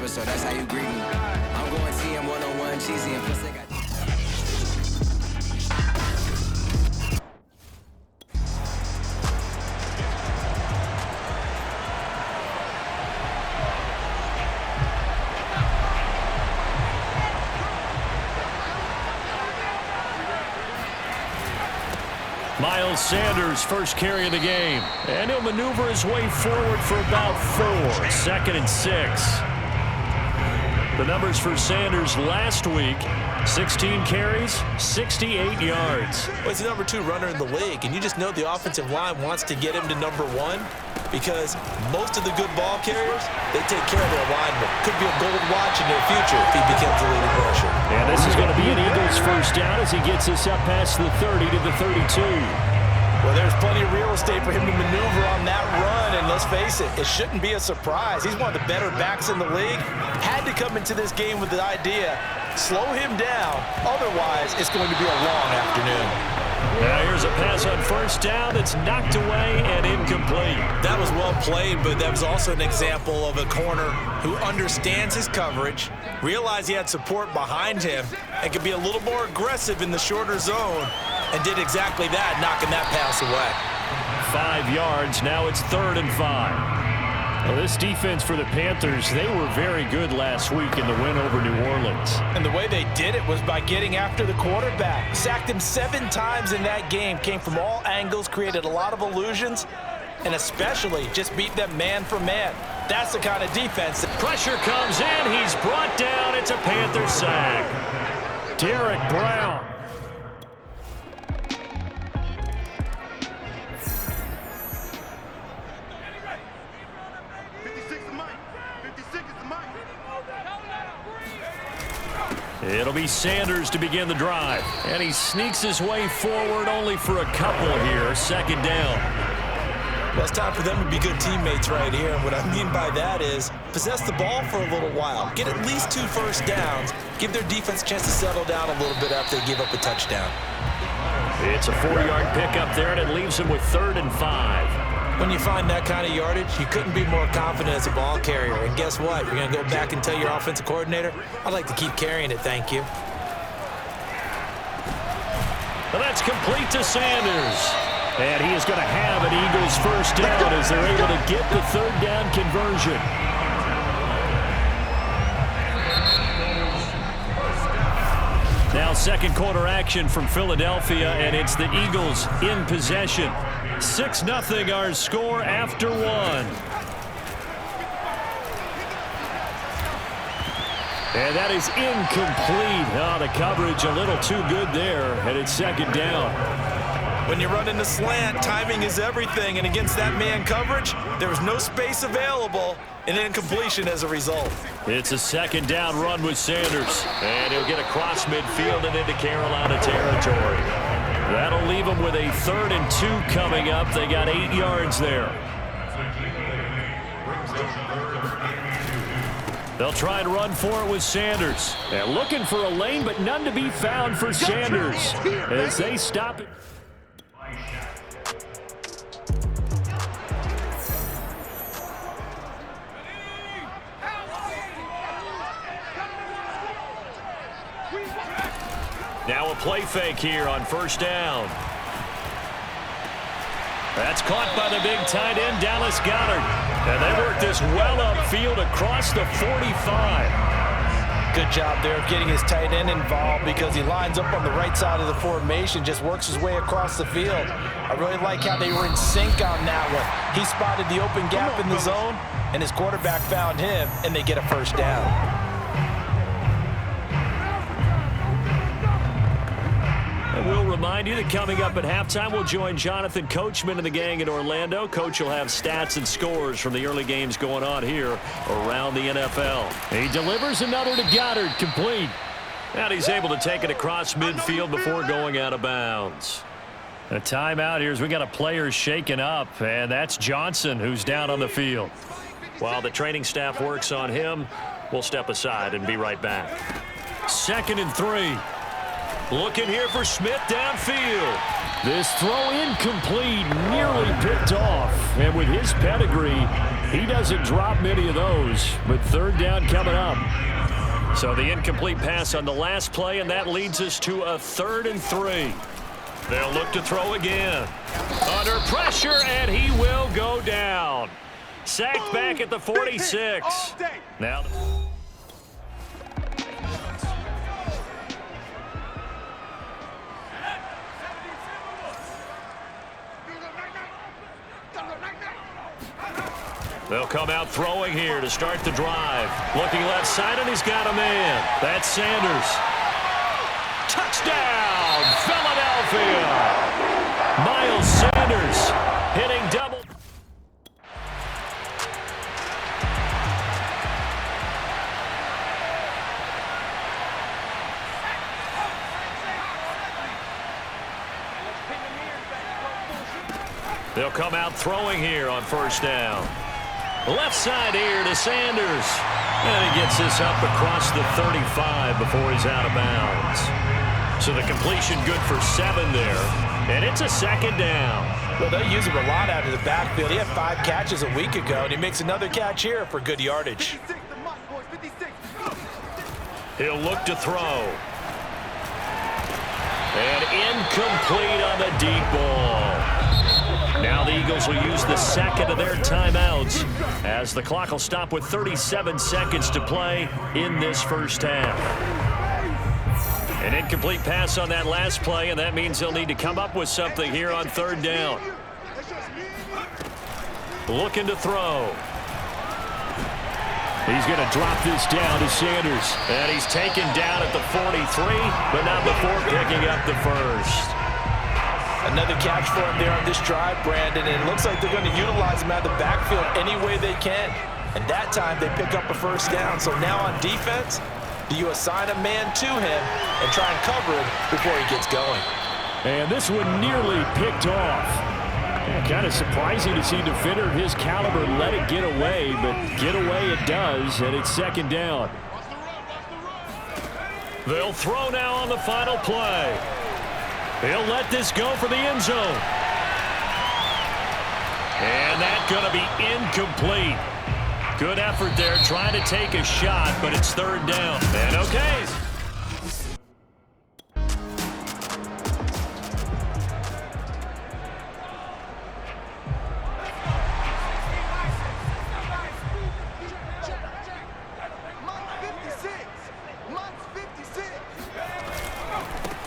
whatever, so that's how you greet me. I'm going TM 101, cheesy, and plus they got... Miles Sanders first carry of the game. And he'll maneuver his way forward for about 4. 2nd and 6. The numbers for Sanders last week: 16 carries, 68 yards. Well, he's the number 2 runner in the league, and you just know the offensive line wants to get him to number 1 because most of the good ball carriers, they take care of their linemen. Could be a gold watch in their future if he becomes a leading rusher. And this is going to be an Eagles first down as he gets us up past the 30 to the 32. Well, there's plenty of real estate for him to maneuver on that run, and let's face it, it shouldn't be a surprise. He's one of the better backs in the league. Had to come into this game with the idea, slow him down, otherwise it's going to be a long afternoon. Now here's a pass on first down that's knocked away and incomplete. That was well played, but that was also an example of a corner who understands his coverage, realized he had support behind him, and could be a little more aggressive in the shorter zone, and did exactly that, knocking that pass away. 5 yards, now it's 3rd and 5. Well, this defense for the Panthers, they were very good last week in the win over New Orleans. And the way they did it was by getting after the quarterback. Sacked him 7 times in that game, came from all angles, created a lot of illusions, and especially just beat them man for man. That's the kind of defense. Pressure comes in, he's brought down, it's a Panther sack. Derek Brown. It'll be Sanders to begin the drive. And he sneaks his way forward only for a couple here. 2nd down. Well, it's time for them to be good teammates right here. And what I mean by that is possess the ball for a little while. Get at least 2 first downs. Give their defense a chance to settle down a little bit after they give up a touchdown. It's a 4-yard pickup there, and it leaves him with 3rd and 5. When you find that kind of yardage, you couldn't be more confident as a ball carrier. And guess what? You're going to go back and tell your offensive coordinator, I'd like to keep carrying it, thank you. Well, that's complete to Sanders. And he is going to have an Eagles first down as they're able to get the 3rd down conversion. Now 2nd quarter action from Philadelphia, and it's the Eagles in possession. 6-0 our score after 1. And that is incomplete. Oh, the coverage a little too good there, and it's 2nd down. When you run into slant, timing is everything, and against that man coverage, there was no space available, and incompletion as a result. It's a 2nd down run with Sanders, and he'll get across midfield and into Carolina territory. That'll leave them with a 3rd and 2 coming up. They got 8 yards there. They'll try and run for it with Sanders. They're looking for a lane, but none to be found for Sanders as they stop it. Now a play fake here on first down. That's caught by the big tight end, Dallas Goedert. And they work this well upfield across the 45. Good job there of getting his tight end involved because he lines up on the right side of the formation, just works his way across the field. I really like how they were in sync on that one. He spotted the open gap in the zone, and his quarterback found him, and they get a first down. We'll remind you that coming up at halftime, we'll join Jonathan Coachman and the gang in Orlando. Coach will have stats and scores from the early games going on here around the NFL. He delivers another to Goddard, complete. And he's able to take it across midfield before going out of bounds. A timeout here as we got a player shaken up, and that's Johnson who's down on the field. While the training staff works on him, we'll step aside and be right back. 2nd and 3. Looking here for Smith downfield. This throw incomplete, nearly picked off. And with his pedigree, He doesn't drop many of those, but third down coming up. So the incomplete pass on the last play, and that leads us to a 3rd and 3. They'll look to throw again. Under pressure, and he will go down. Sacked back at the 46. Now... They'll come out throwing here to start the drive. Looking left side, and he's got a man. That's Sanders. Touchdown, Philadelphia. Miles Sanders hitting double. They'll come out throwing here on 1st down. Left side here to Sanders. And he gets this up across the 35 before he's out of bounds. So the completion good for 7 there. And it's a 2nd down. Well, they use him a lot out of the backfield. He had 5 catches a week ago, and he makes another catch here for good yardage. He'll look to throw. And incomplete on the deep ball. Now the Eagles will use the 2nd of their timeouts as the clock will stop with 37 seconds to play in this 1st half. An incomplete pass on that last play, and that means they'll need to come up with something here on 3rd down. Looking to throw. He's going to drop this down to Sanders. And he's taken down at the 43, but not before picking up the 1st. Another catch for him there on this drive, Brandon, and it looks like they're going to utilize him out of the backfield any way they can. And that time they pick up a 1st down. So now on defense, do you assign a man to him and try and cover him before he gets going? And this one nearly picked off. Kind of surprising to see a defender of his caliber let it get away, but get away it does, and it's 2nd down. They'll throw now on the final play. He'll let this go for the end zone. And that's going to be incomplete. Good effort there trying to take a shot, but it's 3rd down. And okay.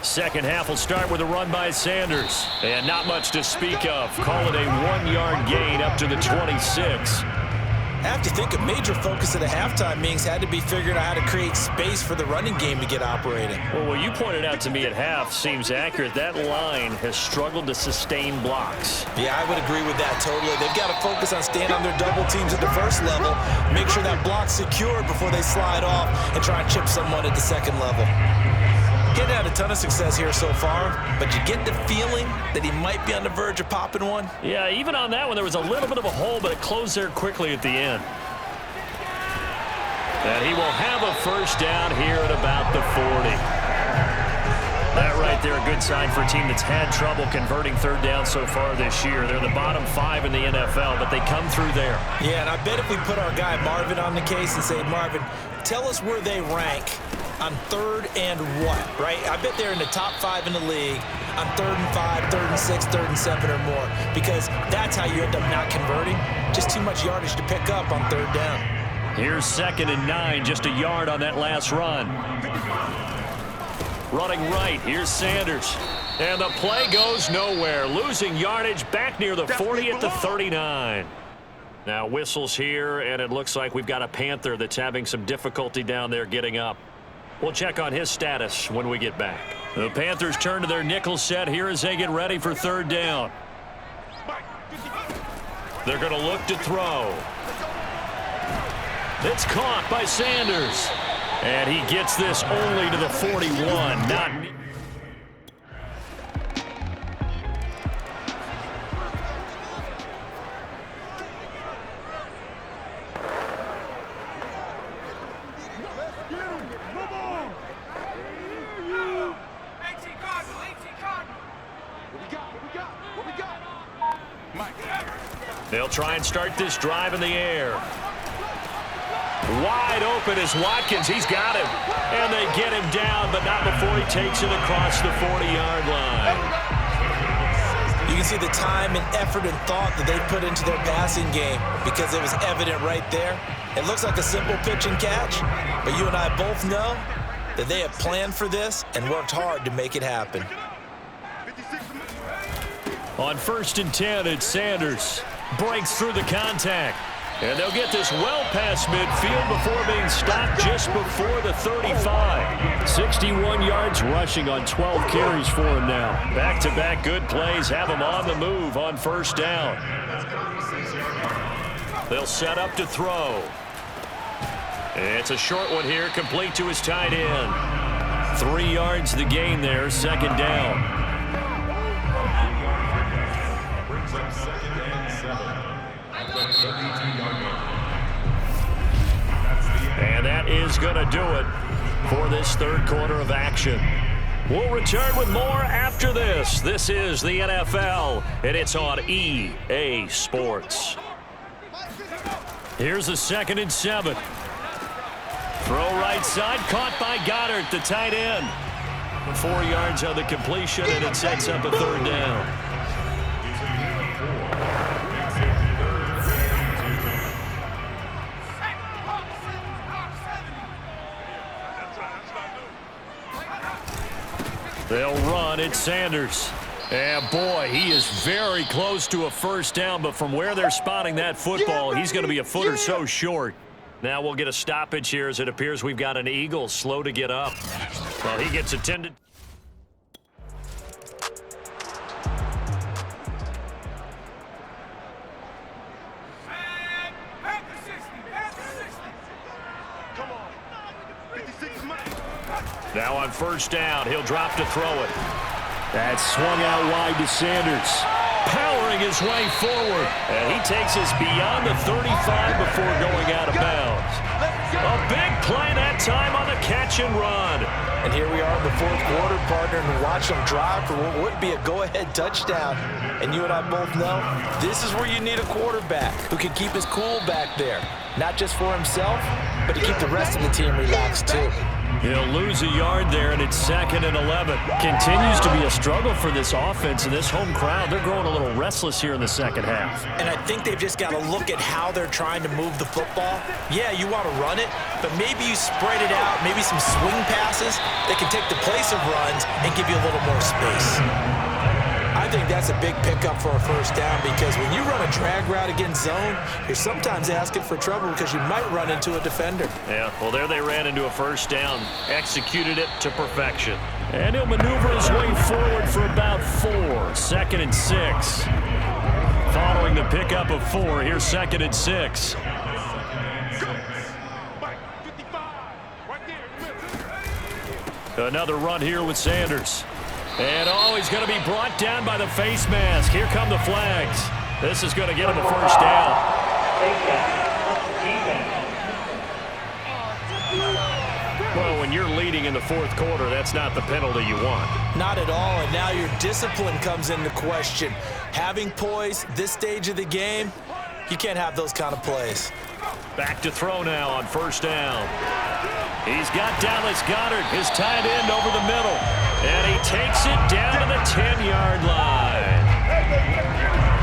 Second half will start with a run by Sanders. And not much to speak of. Call it a 1-yard gain up to the 26. I have to think a major focus of the halftime meetings had to be figuring out how to create space for the running game to get operating. Well, what you pointed out to me at half seems accurate. That line has struggled to sustain blocks. Yeah, I would agree with that totally. They've got to focus on staying on their double teams at the 1st level, make sure that block's secure before they slide off and try and chip someone at the 2nd level. Getting had a ton of success here so far, but you get the feeling that he might be on the verge of popping one. Yeah, even on that one, there was a little bit of a hole, but it closed there quickly at the end. And he will have a 1st down here at about the 40. That right there, a good sign for a team that's had trouble converting 3rd down so far this year. They're the bottom 5 in the NFL, but they come through there. Yeah, and I bet if we put our guy Marvin on the case and say, Marvin, tell us where they rank on 3rd and what, right? I bet they're in the top 5 in the league on 3rd and 5, 3rd and 6, 3rd and 7 or more, because that's how you end up not converting. Just too much yardage to pick up on 3rd down. Here's 2nd and 9, just a yard on that last run. Running right, here's Sanders. And the play goes nowhere, losing yardage back near the 40 at the 39. Now whistles here, and it looks like we've got a Panther that's having some difficulty down there getting up. We'll check on his status when we get back. The Panthers turn to their nickel set here as they get ready for 3rd down. They're going to look to throw. It's caught by Sanders. And he gets this only to the 41. Not... They'll try and start this drive in the air. Wide open is Watkins. He's got him. And they get him down, but not before he takes it across the 40-yard line. You can see the time and effort and thought that they put into their passing game because it was evident right there. It looks like a simple pitch and catch, but you and I both know that they have planned for this and worked hard to make it happen. On 1st and 10, it's Sanders. Breaks through the contact. And they'll get this well past midfield before being stopped just before the 35. 61 yards rushing on 12 carries for him now. Back-to-back good plays have him on the move on 1st down. They'll set up to throw. It's a short one here, complete to his tight end. 3 yards the gain there, 2nd down. And that is going to do it for this 3rd quarter of action. We'll return with more after this. This is the NFL, and it's on EA Sports. Here's a 2nd and 7. Throw right side, caught by Goddard, the tight end. 4 yards on the completion, and it sets up a 3rd down. They'll run. It's Sanders. And, boy, he is very close to a 1st down, but from where they're spotting that football, he's going to be a foot or so short. Now we'll get a stoppage here as it appears we've got an Eagle slow to get up. Well, he gets attended. Now on 1st down, he'll drop to throw it. That's swung out wide to Sanders. Powering his way forward. And he takes us beyond the 35 before going out of bounds. A big play that time on the catch and run. And here we are in the 4th quarter, partner, and watch them drive for what would be a go-ahead touchdown. And you and I both know this is where you need a quarterback who can keep his cool back there. Not just for himself, but to keep the rest of the team relaxed too. He'll lose a yard there, and it's 2nd and 11. Continues to be a struggle for this offense, and this home crowd, they're growing a little restless here in the 2nd half. And I think they've just got to look at how they're trying to move the football. Yeah, you want to run it, but maybe you spread it out, maybe some swing passes that can take the place of runs and give you a little more space. I think that's a big pickup for a 1st down because when you run a drag route against zone, you're sometimes asking for trouble because you might run into a defender. Yeah, well, there they ran into a 1st down, executed it to perfection. And he'll maneuver his way forward for about 4, 2nd and 6. Following the pickup of 4, here's 2nd and 6. Another run here with Sanders. And, oh, he's going to be brought down by the face mask. Here come the flags. This is going to get him a 1st down. Well, when you're leading in the 4th quarter, that's not the penalty you want. Not at all, and now your discipline comes into question. Having poise this stage of the game, you can't have those kind of plays. Back to throw now on 1st down. He's got Dallas Goedert, his tight end, over the middle. And he takes it down to the 10-yard line.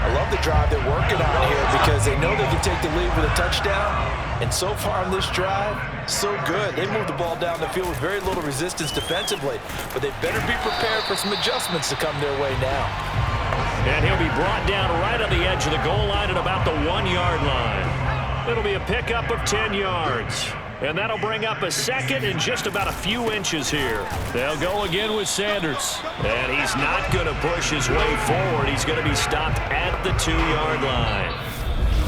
I love the drive they're working on here because they know they can take the lead with a touchdown. And so far on this drive, so good. They moved the ball down the field with very little resistance defensively. But they better be prepared for some adjustments to come their way now. And he'll be brought down right on the edge of the goal line at about the 1-yard line. It'll be a pickup of 10 yards. And that'll bring up a 2nd and just about a few inches here. They'll go again with Sanders. And he's not going to push his way forward. He's going to be stopped at the 2-yard line.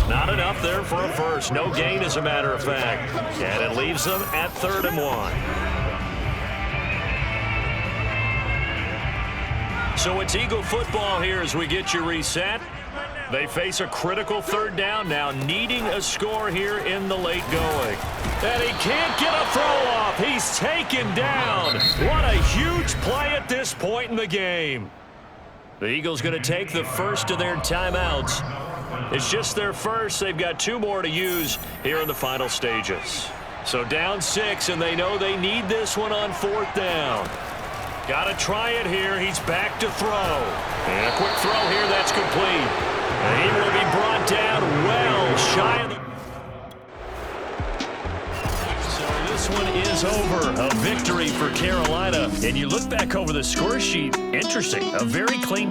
Not enough there for a first. No gain, as a matter of fact. And it leaves them at 3rd and 1. So it's Eagle football here as we get you reset. They face a critical 3rd down now, needing a score here in the late going. And he can't get a throw off. He's taken down. What a huge play at this point in the game. The Eagles going to take the first of their timeouts. It's just their first. They've got 2 more to use here in the final stages. So down 6, and they know they need this one on 4th down. Got to try it here. He's back to throw. And a quick throw here. That's complete. And he will be brought down well shy of the... So this one is over. A victory for Carolina. And you look back over the score sheet. Interesting. A very clean